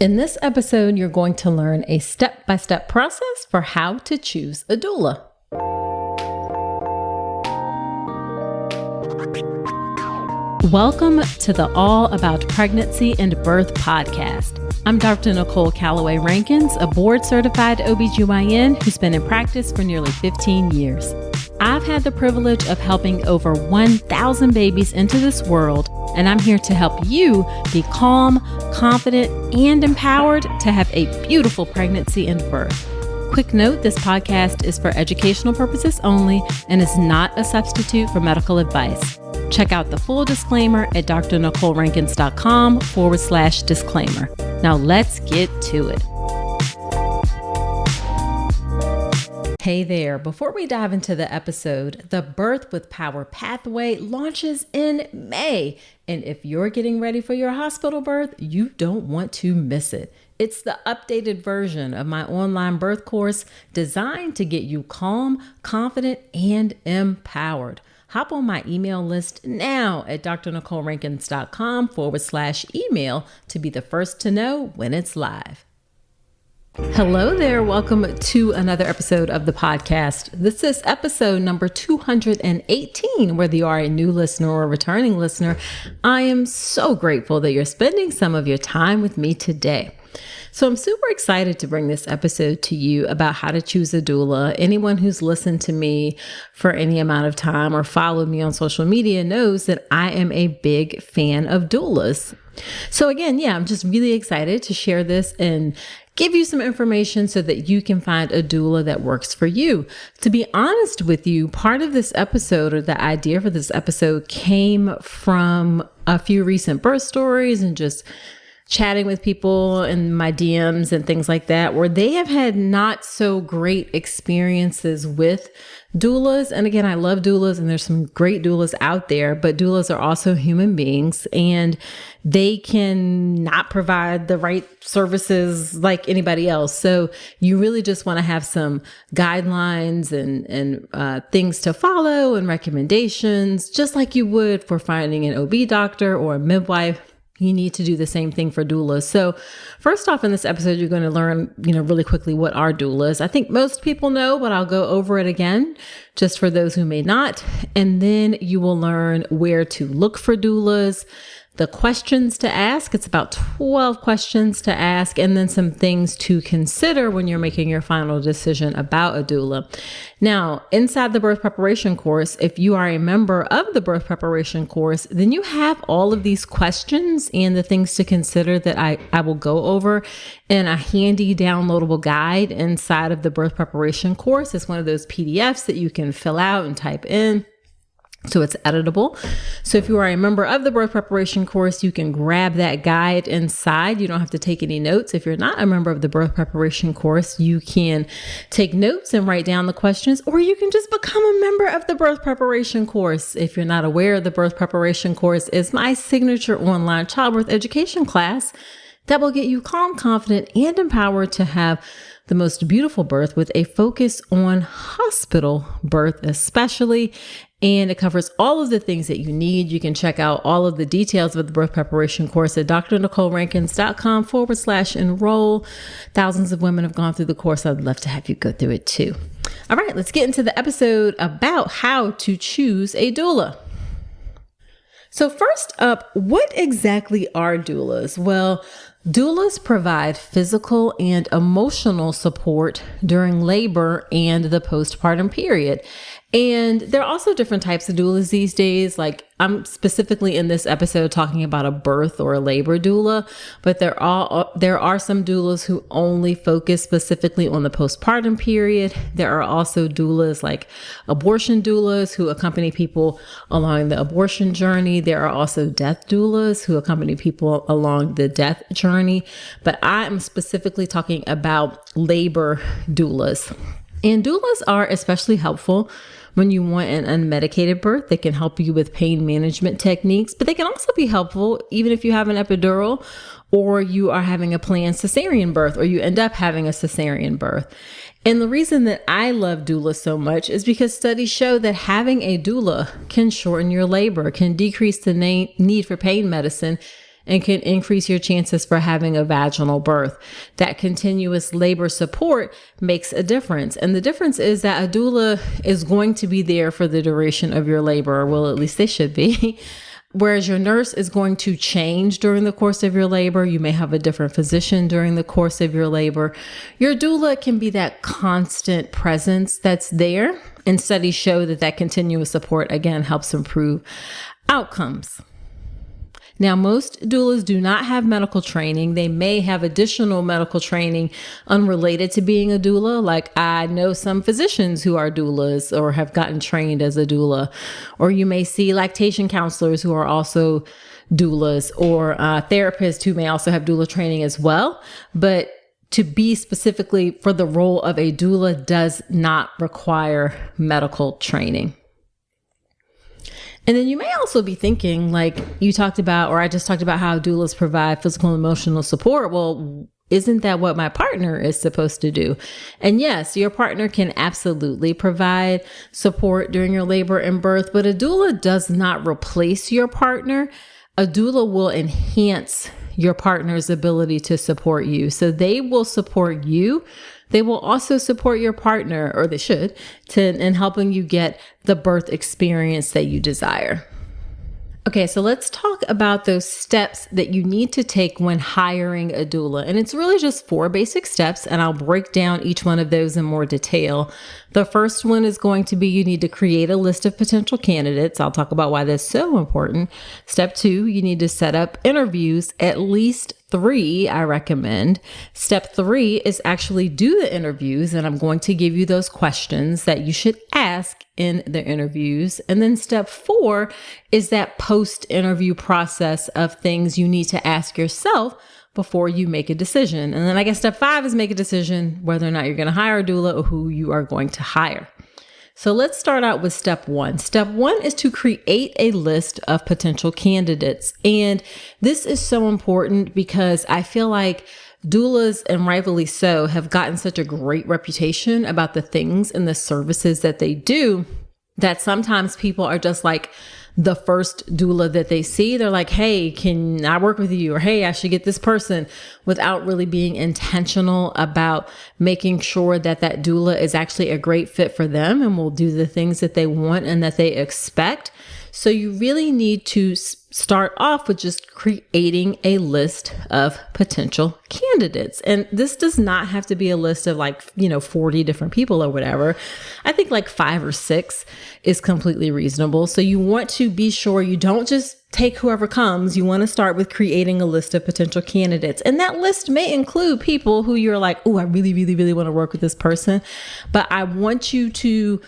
In this episode, you're going to learn a step-by-step process for how to choose a doula. Welcome to the All About Pregnancy and Birth podcast. I'm Dr. Nicole Calloway Rankins, a board-certified OBGYN who's been in practice for nearly 15 years. I've had the privilege of helping over 1,000 babies into this world, and I'm here to help you be calm, confident, and empowered to have a beautiful pregnancy and birth. Quick note, this podcast is for educational purposes only and is not a substitute for medical advice. Check out the full disclaimer at drnicolerankins.com/disclaimer. Now let's get to it. Hey there, before we dive into the episode, the Birth with Power Pathway launches in May. And if you're getting ready for your hospital birth, you don't want to miss it. It's the updated version of my online birth course designed to get you calm, confident, and empowered. Hop on my email list now at drnicolerankins.com/email to be the first to know when it's live. Hello there. Welcome to another episode of the podcast. This is episode number 218. Whether you are a new listener or a returning listener, I am so grateful that you're spending some of your time with me today. So I'm super excited to bring this episode to you about how to choose a doula. Anyone who's listened to me for any amount of time or followed me on social media knows that I am a big fan of doulas. So again, I'm just really excited to share this and give you some information so that you can find a doula that works for you. To be honest with you, part of this episode or the idea for this episode came from a few recent birth stories and just chatting with people in my DMs and things like that, where they have had not so great experiences with doulas. And again, I love doulas and there's some great doulas out there, but doulas are also human beings and they can not provide the right services like anybody else. So you really just want to have some guidelines and things to follow and recommendations, just like you would for finding an OB doctor or a midwife. You need to do the same thing for doulas. So first off, in this episode, you're going to learn, really quickly what are doulas. I think most people know, but I'll go over it again just for those who may not. And then you will learn where to look for doulas, the questions to ask. It's about 12 questions to ask, and then some things to consider when you're making your final decision about a doula. Now, inside the birth preparation course, if you are a member of the birth preparation course, then you have all of these questions and the things to consider that I will go over in a handy downloadable guide inside of the birth preparation course. It's one of those PDFs that you can fill out and type in. So it's editable. So if you are a member of the birth preparation course, you can grab that guide inside. You don't have to take any notes. If you're not a member of the birth preparation course, you can take notes and write down the questions, or you can just become a member of the birth preparation course. If you're not aware, the birth preparation course is my signature online childbirth education class that will get you calm, confident, and empowered to have the most beautiful birth with a focus on hospital birth, especially. And it covers all of the things that you need. You can check out all of the details of the birth preparation course at drnicolerankins.com/enroll. Thousands of women have gone through the course. I'd love to have you go through it too. All right, let's get into the episode about how to choose a doula. So first up, what exactly are doulas? Well, doulas provide physical and emotional support during labor and the postpartum period. And there are also different types of doulas these days. Like I'm specifically in this episode talking about a birth or a labor doula, but there are some doulas who only focus specifically on the postpartum period. There are also doulas like abortion doulas who accompany people along the abortion journey. There are also death doulas who accompany people along the death journey. But I am specifically talking about labor doulas. And doulas are especially helpful when you want an unmedicated birth. They can help you with pain management techniques, but they can also be helpful even if you have an epidural or you are having a planned cesarean birth or you end up having a cesarean birth. And the reason that I love doula so much is because studies show that having a doula can shorten your labor, can decrease the need for pain medicine, and can increase your chances for having a vaginal birth. That continuous labor support makes a difference. And the difference is that a doula is going to be there for the duration of your labor, or well, at least they should be. Whereas your nurse is going to change during the course of your labor. You may have a different physician during the course of your labor. Your doula can be that constant presence that's there. And studies show that that continuous support, again, helps improve outcomes. Now, most doulas do not have medical training. They may have additional medical training unrelated to being a doula. Like I know some physicians who are doulas or have gotten trained as a doula, or you may see lactation counselors who are also doulas, or therapists who may also have doula training as well. But to be specifically for the role of a doula does not require medical training. And then you may also be thinking, like you talked about, or I just talked about how doulas provide physical and emotional support. Well, isn't that what my partner is supposed to do? And yes, your partner can absolutely provide support during your labor and birth, but a doula does not replace your partner. A doula will enhance your partner's ability to support you. So they will support you. They will also support your partner, or they should, in helping you get the birth experience that you desire. Okay, so let's talk about those steps that you need to take when hiring a doula. And it's really just 4 basic steps, and I'll break down each one of those in more detail. The first one is going to be you need to create a list of potential candidates. I'll talk about why that's so important. Step 2, you need to set up interviews, at least 3, I recommend. Step 3 is actually do the interviews, and I'm going to give you those questions that you should ask in the interviews. And then step 4 is that post-interview process of things you need to ask yourself before you make a decision. And then I guess step 5 is make a decision whether or not you're going to hire a doula or who you are going to hire. So let's start out with step 1. Step 1 is to create a list of potential candidates. And this is so important because I feel like doulas, and rightfully so, have gotten such a great reputation about the things and the services that they do that sometimes people are just like the first doula that they see. They're like, hey, can I work with you? Or, hey, I should get this person, without really being intentional about making sure that that doula is actually a great fit for them and will do the things that they want and that they expect. So you really need to start off with just creating a list of potential candidates. And this does not have to be a list of 40 different people or whatever. I think 5 or 6 is completely reasonable. So you want to be sure you don't just take whoever comes. You want to start with creating a list of potential candidates. And that list may include people who you're like, oh, I really, really, really want to work with this person. But I want you to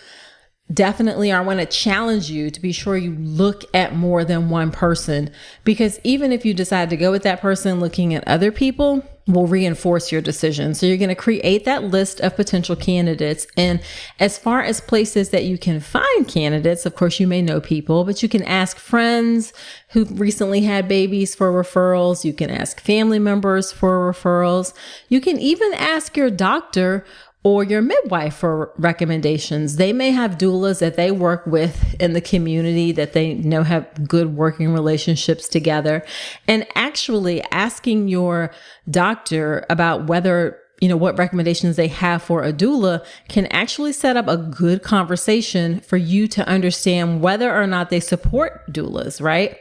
I want to challenge you to be sure you look at more than one person, because even if you decide to go with that person, looking at other people will reinforce your decision. So you're going to create that list of potential candidates. And as far as places that you can find candidates, of course, you may know people, but you can ask friends who recently had babies for referrals. You can ask family members for referrals. You can even ask your doctor or your midwife for recommendations. They may have doulas that they work with in the community that they know have good working relationships together. And actually asking your doctor about whether, what recommendations they have for a doula can actually set up a good conversation for you to understand whether or not they support doulas, right?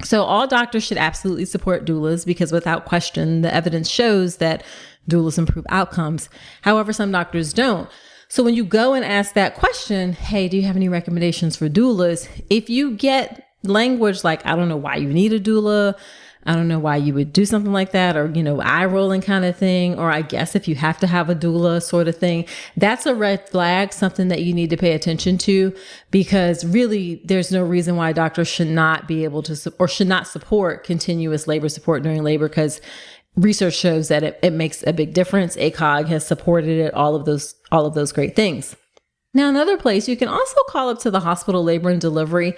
So all doctors should absolutely support doulas because without question, the evidence shows that doulas improve outcomes. However, some doctors don't. So when you go and ask that question, hey, do you have any recommendations for doulas? If you get language like, I don't know why you need a doula, I don't know why you would do something like that, or, eye rolling kind of thing, or I guess if you have to have a doula sort of thing, that's a red flag, something that you need to pay attention to, because really there's no reason why doctors should not be able to, or should not support continuous labor support during labor, because research shows that it makes a big difference. ACOG has supported it, all of those great things. Now, another place, you can also call up to the hospital labor and delivery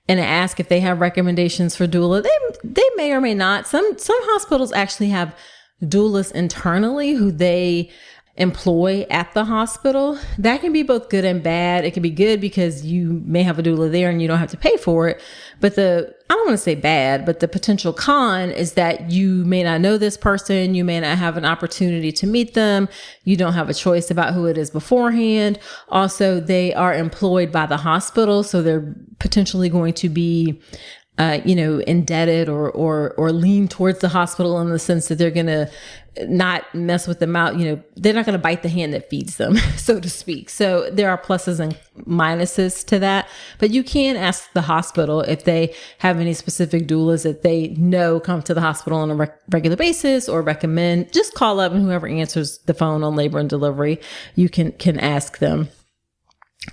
and ask if they have recommendations for doula. They may or may not. Some hospitals actually have doulas internally who they employ at the hospital. That can be both good and bad. It can be good because you may have a doula there and you don't have to pay for it. But I don't want to say bad, but the potential con is that you may not know this person. You may not have an opportunity to meet them. You don't have a choice about who it is beforehand. Also, they are employed by the hospital, so they're potentially going to be indebted or lean towards the hospital in the sense that they're going to not mess with them out. They're not going to bite the hand that feeds them, so to speak. So there are pluses and minuses to that, but you can ask the hospital if they have any specific doulas that they know come to the hospital on a regular basis or recommend. Just call up, and whoever answers the phone on labor and delivery, you can ask them.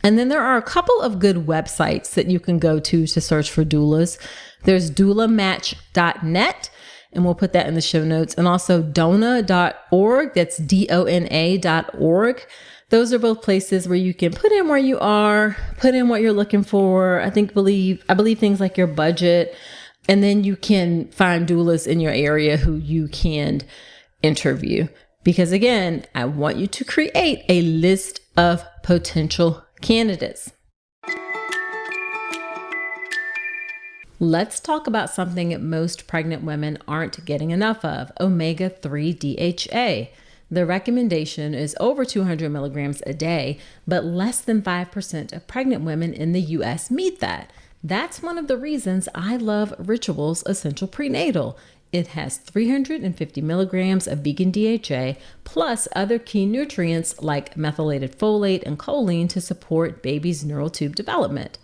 And then there are a couple of good websites that you can go to search for doulas. There's doulamatch.net, and we'll put that in the show notes. And also dona.org, that's DONA.org. Those are both places where you can put in where you are, put in what you're looking for. I believe things like your budget, and then you can find doulas in your area who you can interview. Because again, I want you to create a list of potential candidates. Let's talk about something most pregnant women aren't getting enough of: omega-3 DHA. The recommendation is over 200 milligrams a day, but less than 5% of pregnant women in the US meet that. That's one of the reasons I love Ritual's Essential Prenatal. It has 350 milligrams of vegan DHA plus other key nutrients like methylated folate and choline to support baby's neural tube development.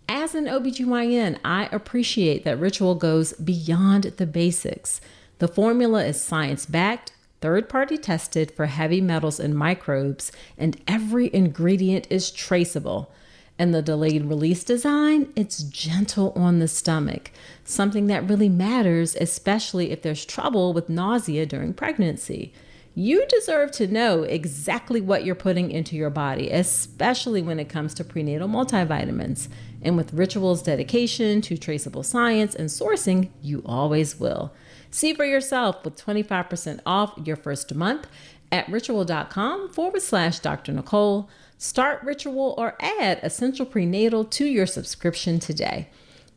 As an OBGYN, I appreciate that Ritual goes beyond the basics. The formula is science-backed, third-party tested for heavy metals and microbes, and every ingredient is traceable. And the delayed release design, it's gentle on the stomach, something that really matters, especially if there's trouble with nausea during pregnancy. You deserve to know exactly what you're putting into your body, especially when it comes to prenatal multivitamins. And with Ritual's dedication to traceable science and sourcing, you always will. See for yourself with 25% off your first month at ritual.com/Dr. Nicole. Start Ritual or add Essential Prenatal to your subscription today.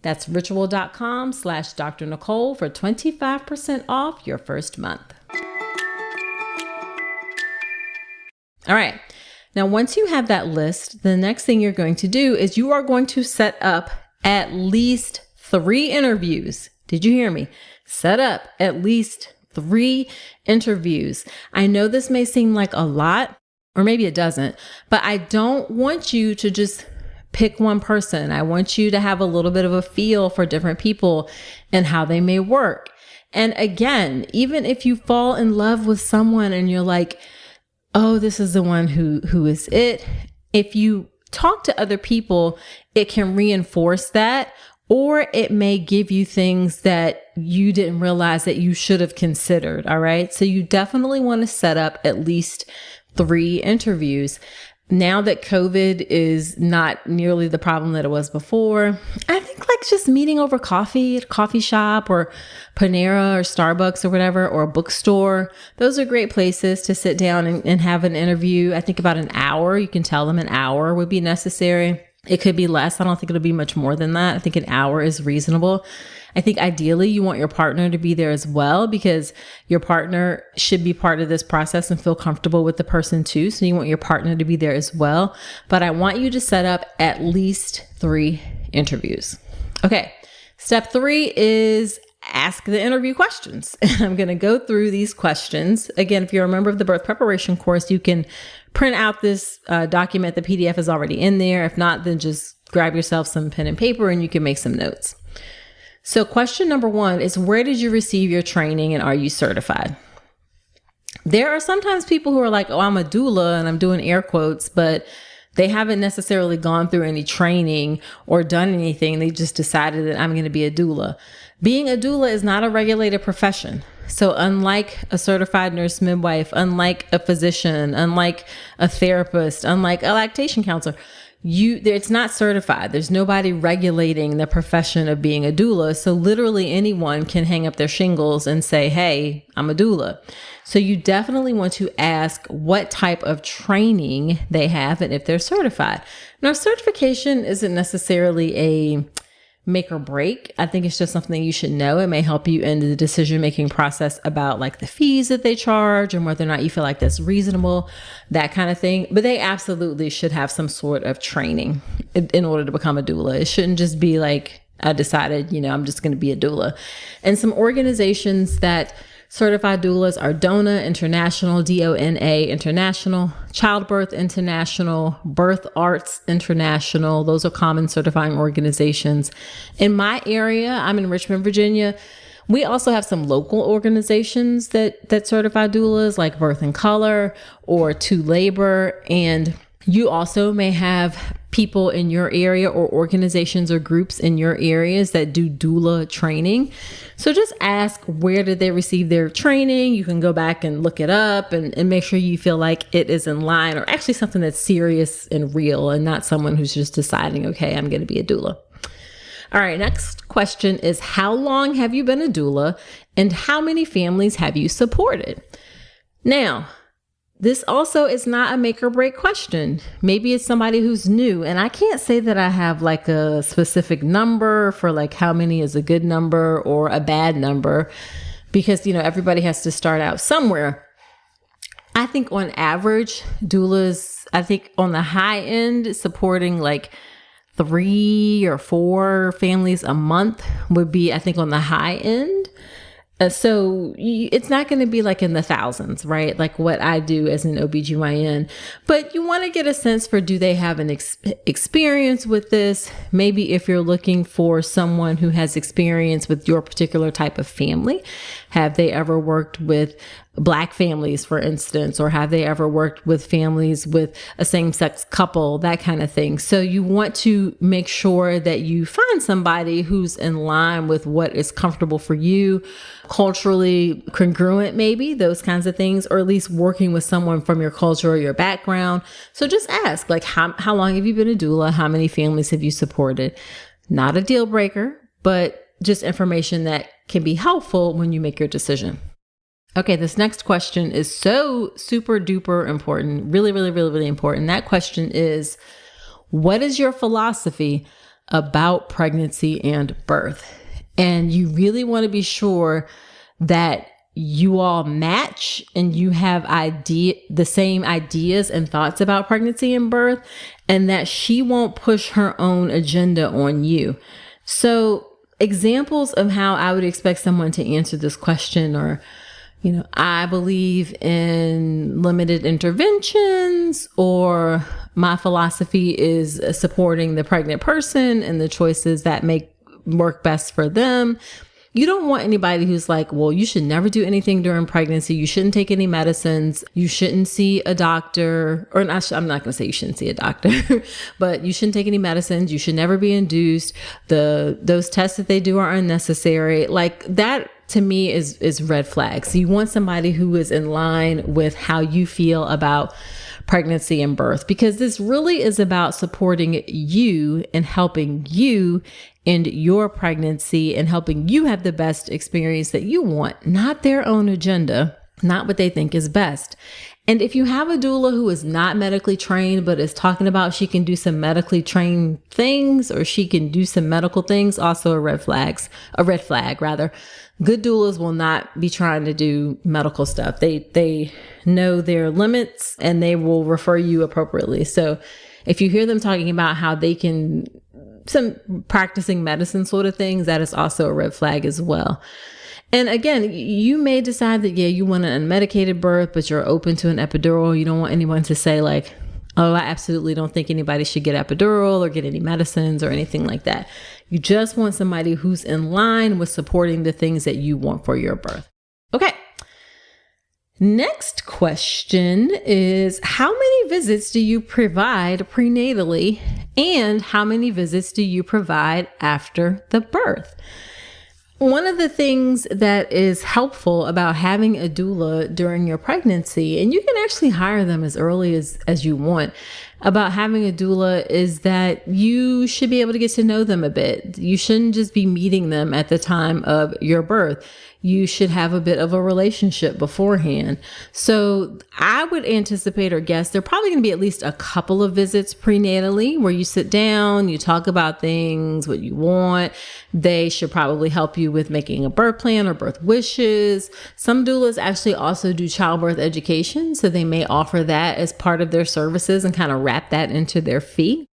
That's ritual.com/Dr. Nicole for 25% off your first month. All right. Now, once you have that list, the next thing you're going to do is you are going to set up at least 3 interviews. Did you hear me? Set up at least 3 interviews. I know this may seem like a lot, or maybe it doesn't, but I don't want you to just pick one person. I want you to have a little bit of a feel for different people and how they may work. And again, even if you fall in love with someone and you're like, oh, this is the one who is it. If you talk to other people, it can reinforce that, or it may give you things that you didn't realize that you should have considered. All right. So you definitely want to set up at least 3 interviews. Now that COVID is not nearly the problem that it was before, I think like just meeting over coffee at a coffee shop or Panera or Starbucks or whatever, or a bookstore, those are great places to sit down and have an interview. I think about an hour. You can tell them an hour would be necessary. It could be less. I don't think it'll be much more than that. I think an hour is reasonable. I think ideally you want your partner to be there as well, because your partner should be part of this process and feel comfortable with the person too. So you want your partner to be there as well. But I want you to set up at least 3 interviews. Okay. Step 3 is ask the interview questions. And I'm going to go through these questions. Again, if you're a member of the birth preparation course, you can print out this document. The PDF is already in there. If not, then just grab yourself some pen and paper and you can make some notes. So question number 1 is, where did you receive your training and are you certified? There are sometimes people who are like, oh, I'm a doula, and I'm doing air quotes, but they haven't necessarily gone through any training or done anything. They just decided that I'm going to be a doula. Being a doula is not a regulated profession. So unlike a certified nurse midwife, unlike a physician, unlike a therapist, unlike a lactation counselor, it's not certified. There's nobody regulating the profession of being a doula. So literally anyone can hang up their shingles and say, hey, I'm a doula. So you definitely want to ask what type of training they have and if they're certified. Now, certification isn't necessarily a make or break. I think it's just something you should know. It may help you in the decision-making process about like the fees that they charge and whether or not you feel like that's reasonable, that kind of thing. But they absolutely should have some sort of training in order to become a doula. It shouldn't just be like, I decided, I'm just going to be a doula. And some organizations that certified doulas are DONA International, DONA International, Childbirth International, Birth Arts International. Those are common certifying organizations. In my area, I'm in Richmond, Virginia. We also have some local organizations that certify doulas like Birth and Color or To Labor. And you also may have people in your area or organizations or groups in your areas that do doula training. So just ask, where did they receive their training? You can go back and look it up and make sure you feel like it is in line or actually something that's serious and real and not someone who's just deciding, okay, I'm going to be a doula. All right, next question is, how long have you been a doula and how many families have you supported? Now, this also is not a make or break question. Maybe it's somebody who's new, and I can't say that I have like a specific number for like how many is a good number or a bad number, because, everybody has to start out somewhere. I think on average, doulas, I think on the high end, supporting like 3 or 4 families a month would be, I think, on the high end. So it's not going to be like in the thousands, right? Like what I do as an OBGYN, but you want to get a sense for, do they have an experience with this? Maybe if you're looking for someone who has experience with your particular type of family, have they ever worked with Black families, for instance, or have they ever worked with families with a same-sex couple, that kind of thing. So you want to make sure that you find somebody who's in line with what is comfortable for you, culturally congruent, maybe those kinds of things, or at least working with someone from your culture or your background. So just ask, like, how long have you been a doula? How many families have you supported? Not a deal breaker, but just information that can be helpful when you make your decision. Okay, this next question is so super duper important. Really, really, really, really important. That question is, what is your philosophy about pregnancy and birth? And you really want to be sure that you all match and you have the same ideas and thoughts about pregnancy and birth, and that she won't push her own agenda on you. So examples of how I would expect someone to answer this question are, I believe in limited interventions, or my philosophy is supporting the pregnant person and the choices that work best for them. You don't want anybody who's like, well, you should never do anything during pregnancy. You shouldn't take any medicines. You shouldn't see a doctor, or not, I'm not going to say you shouldn't see a doctor, but you shouldn't take any medicines. You should never be induced. Those tests that they do are unnecessary. Like that, to me, is red flags. So you want somebody who is in line with how you feel about pregnancy and birth, because this really is about supporting you and helping you in your pregnancy and helping you have the best experience that you want, not their own agenda, not what they think is best. And if you have a doula who is not medically trained, but is talking about she can do some medically trained things, or she can do some medical things, also a red flag. Good doulas will not be trying to do medical stuff. They know their limits and they will refer you appropriately. So if you hear them talking about how they can, some practicing medicine sort of things, that is also a red flag as well. And again, you may decide that, you want an unmedicated birth, but you're open to an epidural. You don't want anyone to say like, oh, I absolutely don't think anybody should get epidural or get any medicines or anything like that. You just want somebody who's in line with supporting the things that you want for your birth. Okay. Next question is, how many visits do you provide prenatally, and how many visits do you provide after the birth? One of the things that is helpful about having a doula during your pregnancy, and you can actually hire them as early as you want. about having a doula is that you should be able to get to know them a bit. You shouldn't just be meeting them at the time of your birth. You should have a bit of a relationship beforehand. So I would anticipate or guess there are probably going to be at least a couple of visits prenatally where you sit down, you talk about things, what you want. They should probably help you with making a birth plan or birth wishes. Some doulas actually also do childbirth education, so they may offer that as part of their services and kind of wrap that into their fee.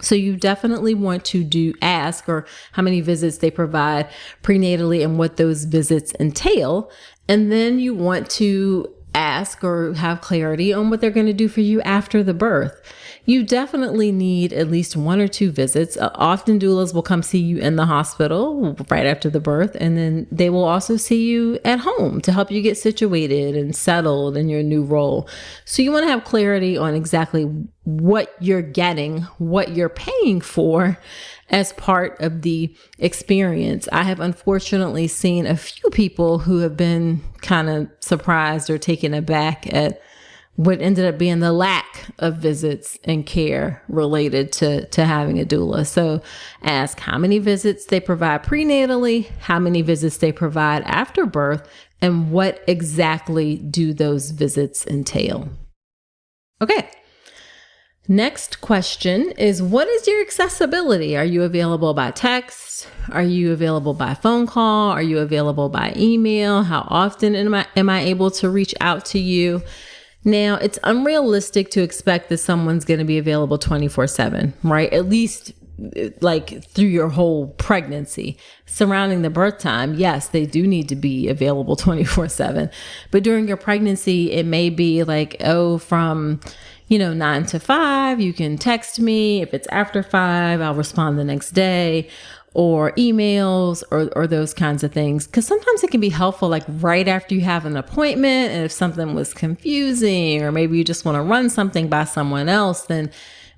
So you definitely want to ask or how many visits they provide prenatally and what those visits entail. And then you want to ask or have clarity on what they're going to do for you after the birth. You definitely need at least 1 or 2 visits. Often doulas will come see you in the hospital right after the birth, and then they will also see you at home to help you get situated and settled in your new role. So you want to have clarity on exactly what you're getting, what you're paying for as part of the experience. I have unfortunately seen a few people who have been kind of surprised or taken aback at what ended up being the lack of visits and care related to having a doula. So ask how many visits they provide prenatally, how many visits they provide after birth, and what exactly do those visits entail. Okay. Next question is, what is your accessibility? Are you available by text? Are you available by phone call? Are you available by email? How often am I able to reach out to you? Now, it's unrealistic to expect that someone's going to be available 24/7, right? At least like through your whole pregnancy. Surrounding the birth time, yes, they do need to be available 24/7. But during your pregnancy, it may be like, from 9 to 5, you can text me. If it's after 5, I'll respond the next day, or emails or those kinds of things. Because sometimes it can be helpful, like right after you have an appointment, and if something was confusing, or maybe you just want to run something by someone else, then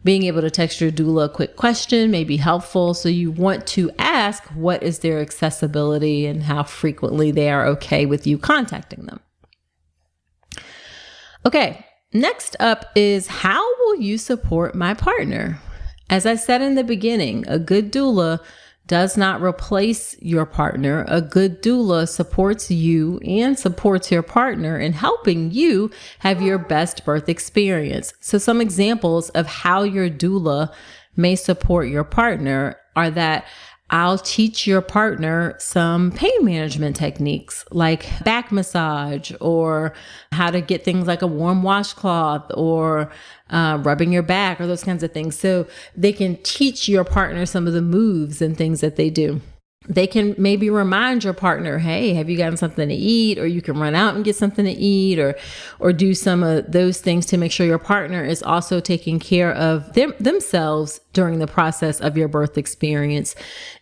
being able to text your doula a quick question may be helpful. So you want to ask, what is their accessibility and how frequently they are okay with you contacting them. Okay. Next up is, how will you support my partner? As I said in the beginning, a good doula does not replace your partner. A good doula supports you and supports your partner in helping you have your best birth experience. So some examples of how your doula may support your partner are that I'll teach your partner some pain management techniques like back massage, or how to get things like a warm washcloth, or rubbing your back, or those kinds of things. So they can teach your partner some of the moves and things that they do. They can maybe remind your partner, hey, have you gotten something to eat? Or you can run out and get something to eat, or do some of those things to make sure your partner is also taking care of themselves during the process of your birth experience.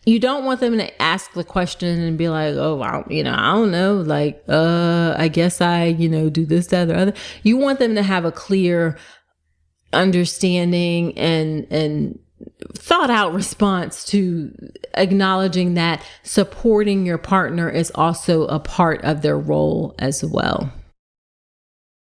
You don't want them to ask the question and be like, oh, I don't know, like, I guess I, do this, that, or other. You want them to have a clear understanding and thought out response to acknowledging that supporting your partner is also a part of their role as well.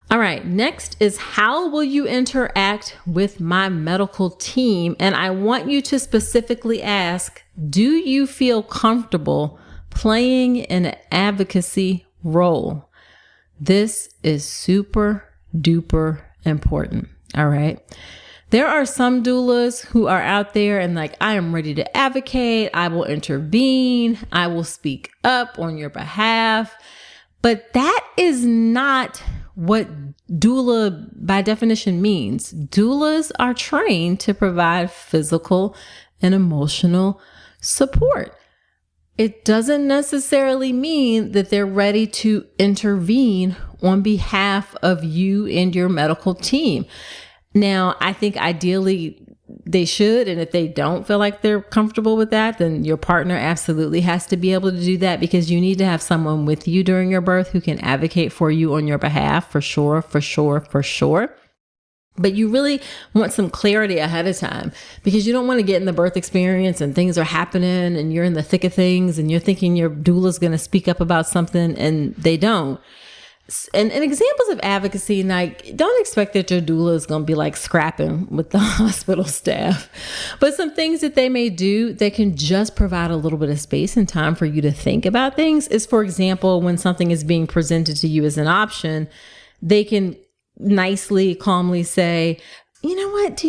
All right, next is, how will you interact with my medical team? And I want you to specifically ask, do you feel comfortable playing an advocacy role? This is super duper important. All right. There are some doulas who are out there and like, I am ready to advocate. I will intervene. I will speak up on your behalf. But that is not what doula by definition means. Doulas are trained to provide physical and emotional support. It doesn't necessarily mean that they're ready to intervene on behalf of you and your medical team. Now, I think ideally they should. And if they don't feel like they're comfortable with that, then your partner absolutely has to be able to do that, because you need to have someone with you during your birth who can advocate for you on your behalf, for sure. But you really want some clarity ahead of time, because you don't want to get in the birth experience and things are happening and you're in the thick of things and you're thinking your doula is going to speak up about something and they don't. And examples of advocacy, like, don't expect that your doula is going to be like scrapping with the hospital staff, but some things that they may do that can just provide a little bit of space and time for you to think about things is, for example, when something is being presented to you as an option, they can nicely, calmly say, you know what,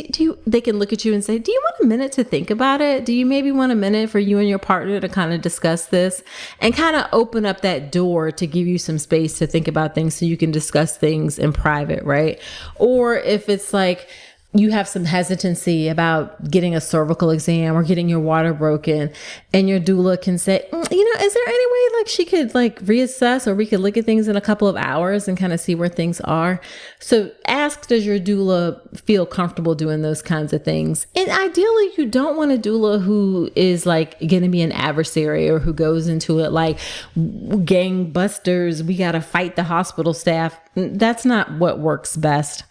they can look at you and say, do you want a minute to think about it? Do you maybe want a minute for you and your partner to kind of discuss this, and kind of open up that door to give you some space to think about things so you can discuss things in private, right? Or if it's like, you have some hesitancy about getting a cervical exam or getting your water broken, and your doula can say, is there any way like she could like reassess, or we could look at things in a couple of hours and kind of see where things are. So ask, does your doula feel comfortable doing those kinds of things? And ideally, you don't want a doula who is like going to be an adversary, or who goes into it like gangbusters. We got to fight the hospital staff. That's not what works best.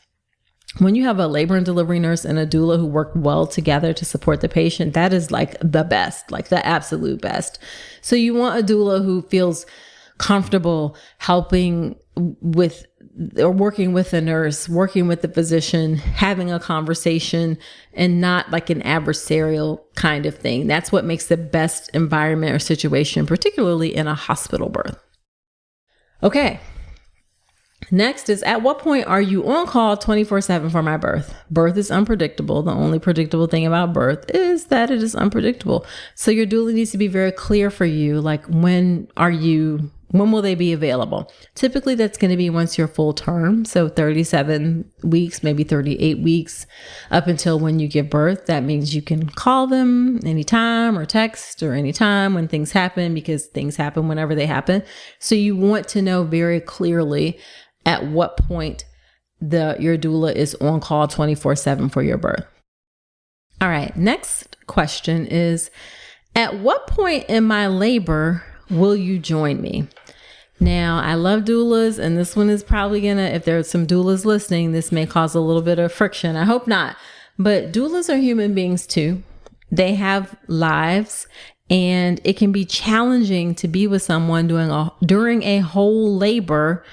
When you have a labor and delivery nurse and a doula who work well together to support the patient, that is like the best, like the absolute best. So you want a doula who feels comfortable helping with, or working with a nurse, working with the physician, having a conversation, and not like an adversarial kind of thing. That's what makes the best environment or situation, particularly in a hospital birth. Okay. Next is, at what point are you on call 24/7 for my birth? Birth is unpredictable. The only predictable thing about birth is that it is unpredictable. So your doula needs to be very clear for you, like, when will they be available? Typically that's going to be once you're full term. So 37 weeks, maybe 38 weeks up until when you give birth. That means you can call them anytime, or text, or anytime when things happen, because things happen whenever they happen. So you want to know very clearly at what point your doula is on call 24/7 for your birth. All right. Next question is, at what point in my labor will you join me? Now, I love doulas, and this one is probably if there's some doulas listening, this may cause a little bit of friction. I hope not. But doulas are human beings too. They have lives, and it can be challenging to be with someone during a whole labor,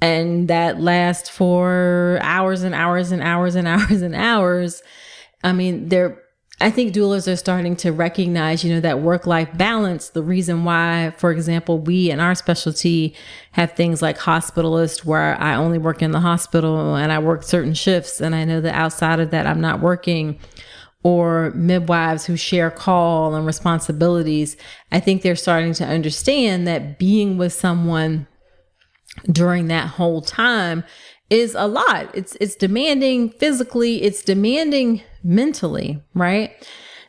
and that lasts for hours and hours and hours and hours and hours. I mean, I think doulas are starting to recognize, that work-life balance. The reason why, for example, we in our specialty have things like hospitalist, where I only work in the hospital and I work certain shifts, and I know that outside of that, I'm not working. Or midwives who share call and responsibilities. I think they're starting to understand that being with someone during that whole time is a lot. It's demanding physically, it's demanding mentally, right?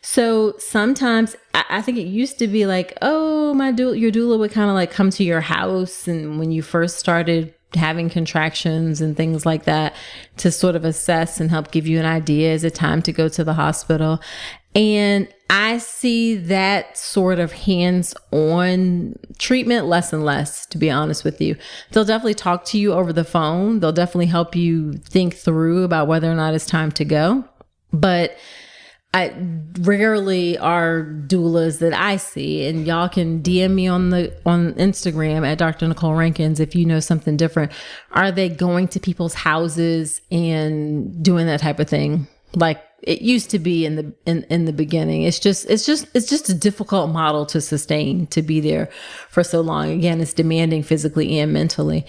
So sometimes I think it used to be like, oh, your doula would kind of like come to your house, and when you first started having contractions and things like that, to sort of assess and help give you an idea, is it time to go to the hospital? And I see that sort of hands-on treatment less and less, to be honest with you. They'll definitely talk to you over the phone. They'll definitely help you think through about whether or not it's time to go. But I rarely are doulas that I see, and y'all can DM me on Instagram at Dr. Nicole Rankins if you know something different. Are they going to people's houses and doing that type of thing like it used to be in the beginning? It's just a difficult model to sustain, to be there for so long. Again, it's demanding physically and mentally.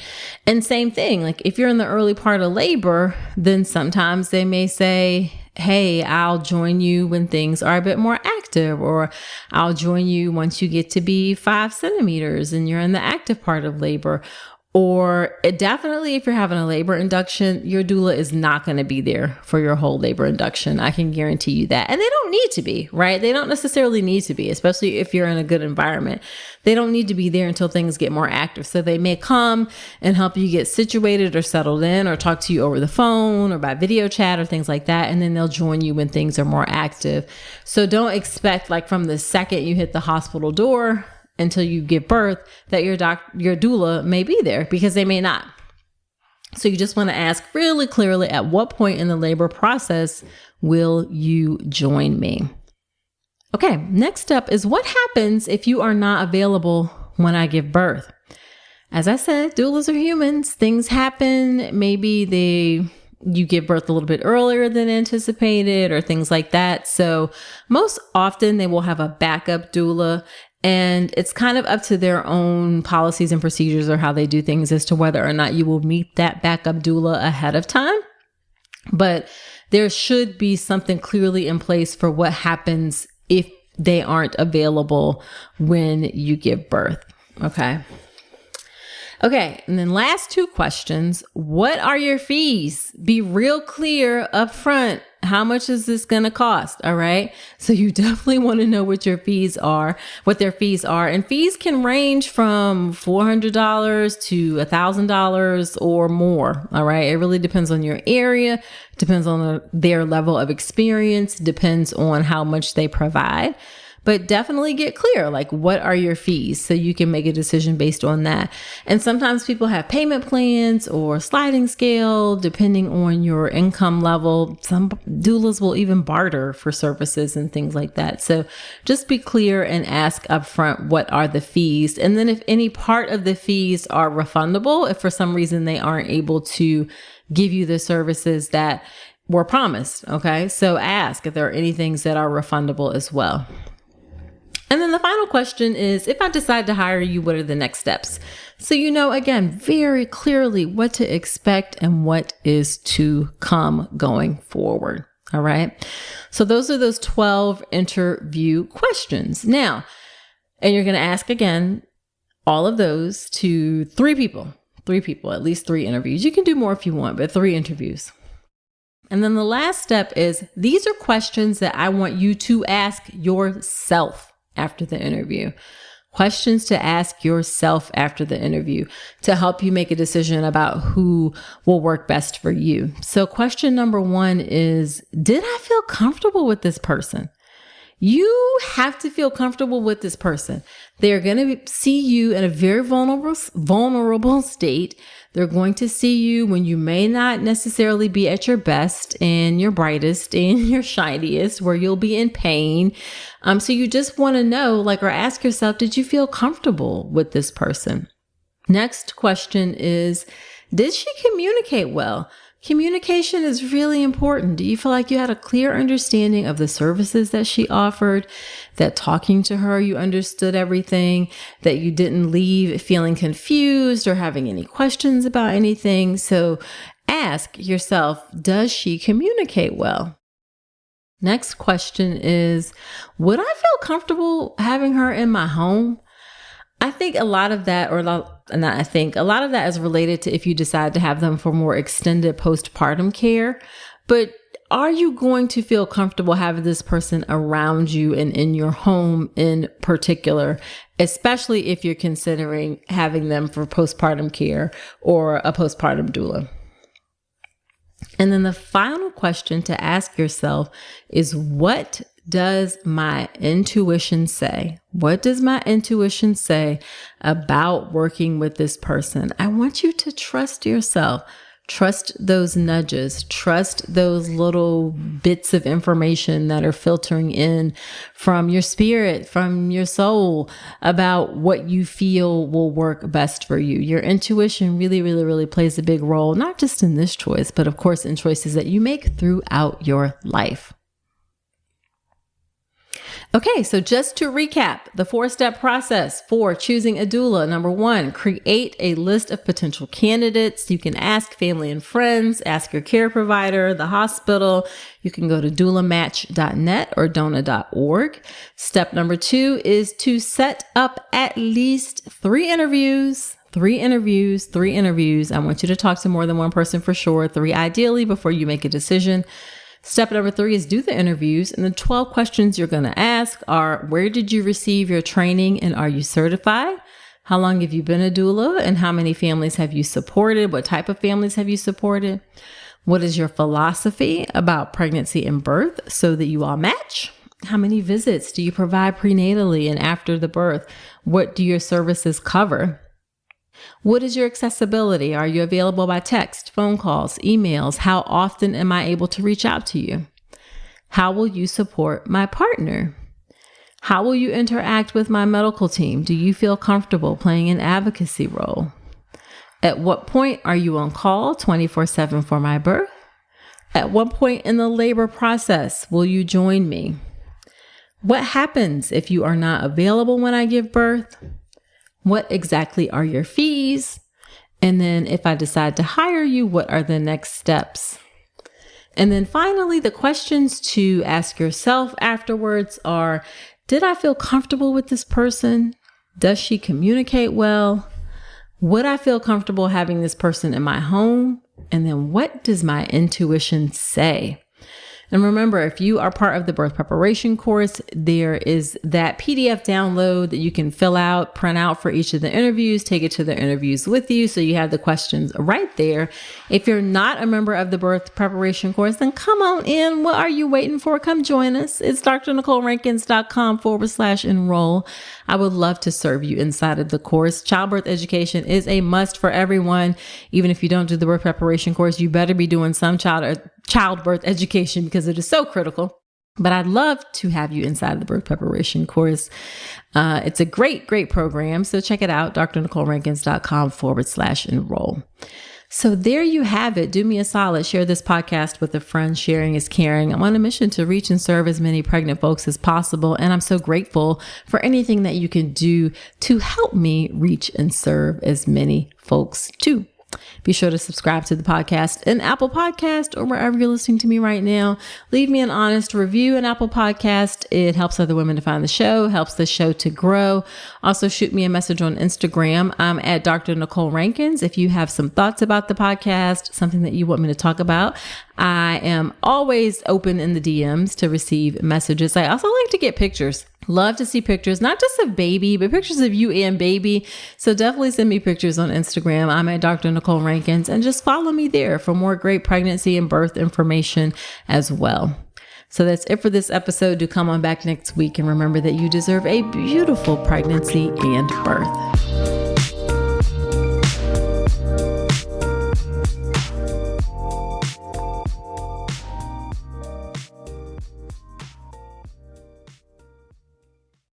And same thing, like if you're in the early part of labor, then sometimes they may say, hey, I'll join you when things are a bit more active, or I'll join you once you get to be 5 centimeters and you're in the active part of labor. Or definitely if you're having a labor induction, your doula is not going to be there for your whole labor induction. I can guarantee you that. And they don't need to be, right? They don't necessarily need to be, especially if you're in a good environment. They don't need to be there until things get more active. So they may come and help you get situated or settled in, or talk to you over the phone or by video chat or things like that. And then they'll join you when things are more active. So don't expect, like, from the second you hit the hospital door until you give birth, that your doula may be there, because they may not. So you just want to ask really clearly, at what point in the labor process will you join me? Okay, next up is, what happens if you are not available when I give birth? As I said, doulas are humans. Things happen. Maybe you give birth a little bit earlier than anticipated or things like that. So most often they will have a backup doula, and it's kind of up to their own policies and procedures or how they do things as to whether or not you will meet that backup doula ahead of time. But there should be something clearly in place for what happens if they aren't available when you give birth. Okay. And then last two questions. What are your fees? Be real clear up front. How much is this going to cost? All right. So you definitely want to know what their fees are. And fees can range from $400 to $1,000 or more. All right. It really depends on your area, depends on their level of experience, depends on how much they provide. But definitely get clear, like, what are your fees, so you can make a decision based on that. And sometimes people have payment plans or sliding scale, depending on your income level. Some doulas will even barter for services and things like that. So just be clear and ask upfront, what are the fees? And then if any part of the fees are refundable, if for some reason they aren't able to give you the services that were promised. Okay. So ask if there are any things that are refundable as well. And then the final question is, if I decide to hire you, what are the next steps? So you know, again, very clearly what to expect and what is to come going forward. All right. So those are those 12 interview questions. Now, and you're going to ask again, all of those to three people, at least 3 interviews. You can do more if you want, but 3 interviews. And then the last step is, these are questions that I want you to ask yourself after the interview. Questions to ask yourself after the interview to help you make a decision about who will work best for you. So question number 1 is, did I feel comfortable with this person? You have to feel comfortable with this person. They're going to see you in a very vulnerable state. They're going to see you when you may not necessarily be at your best and your brightest and your shiniest, where you'll be in pain. So you just want to know, or ask yourself, did you feel comfortable with this person? Next question is, did she communicate well? Communication is really important. Do you feel like you had a clear understanding of the services that she offered, that talking to her, you understood everything, that you didn't leave feeling confused or having any questions about anything? So ask yourself, does she communicate well? Next question is, would I feel comfortable having her in my home? I think a lot of that is related to if you decide to have them for more extended postpartum care. But are you going to feel comfortable having this person around you and in your home in particular, especially if you're considering having them for postpartum care or a postpartum doula? And then the final question to ask yourself is, what does my intuition say? What does my intuition say about working with this person? I want you to trust yourself. Trust those nudges. Trust those little bits of information that are filtering in from your spirit, from your soul, about what you feel will work best for you. Your intuition really, really, really plays a big role, not just in this choice, but of course in choices that you make throughout your life. Okay, so just to recap, the 4-step process for choosing a doula. Number 1, create a list of potential candidates. You can ask family and friends, ask your care provider, the hospital. You can go to doulamatch.net or dona.org. Step number 2 is to set up at least 3 interviews. 3 interviews. I want you to talk to more than one person for sure, 3 ideally, before you make a decision. Step number 3 is do the interviews. And the 12 questions you're going to ask are, where did you receive your training and are you certified? How long have you been a doula and how many families have you supported? What type of families have you supported? What is your philosophy about pregnancy and birth so that you all match? How many visits do you provide prenatally and after the birth? What do your services cover? What is your accessibility? Are you available by text, phone calls, emails? How often am I able to reach out to you? How will you support my partner? How will you interact with my medical team? Do you feel comfortable playing an advocacy role? At what point are you on call 24/7 for my birth? At what point in the labor process will you join me? What happens if you are not available when I give birth? What exactly are your fees? And then if I decide to hire you, what are the next steps? And then finally, the questions to ask yourself afterwards are, did I feel comfortable with this person? Does she communicate well? Would I feel comfortable having this person in my home? And then what does my intuition say? And remember, if you are part of the birth preparation course, there is that PDF download that you can fill out, print out for each of the interviews, take it to the interviews with you. So you have the questions right there. If you're not a member of the birth preparation course, then come on in. What are you waiting for? Come join us. It's drnicolerankins.com/enroll. I would love to serve you inside of the course. Childbirth education is a must for everyone. Even if you don't do the birth preparation course, you better be doing some childbirth education because it is so critical. But I'd love to have you inside the birth preparation course. It's a great, great program. So check it out, drnicolerankins.com/enroll. So there you have it. Do me a solid. Share this podcast with a friend. Sharing is caring. I'm on a mission to reach and serve as many pregnant folks as possible. And I'm so grateful for anything that you can do to help me reach and serve as many folks too. Be sure to subscribe to the podcast in Apple Podcast or wherever you're listening to me right now. Leave me an honest review in Apple Podcast. It helps other women to find the show, helps the show to grow. Also, shoot me a message on Instagram. I'm at Dr. Nicole Rankins. If you have some thoughts about the podcast, something that you want me to talk about, I am always open in the DMs to receive messages. I also like to get pictures. Love to see pictures, not just of baby, but pictures of you and baby. So definitely send me pictures on Instagram. I'm at Dr. Nicole Rankins, and just follow me there for more great pregnancy and birth information as well. So that's it for this episode. Do come on back next week and remember that you deserve a beautiful pregnancy and birth.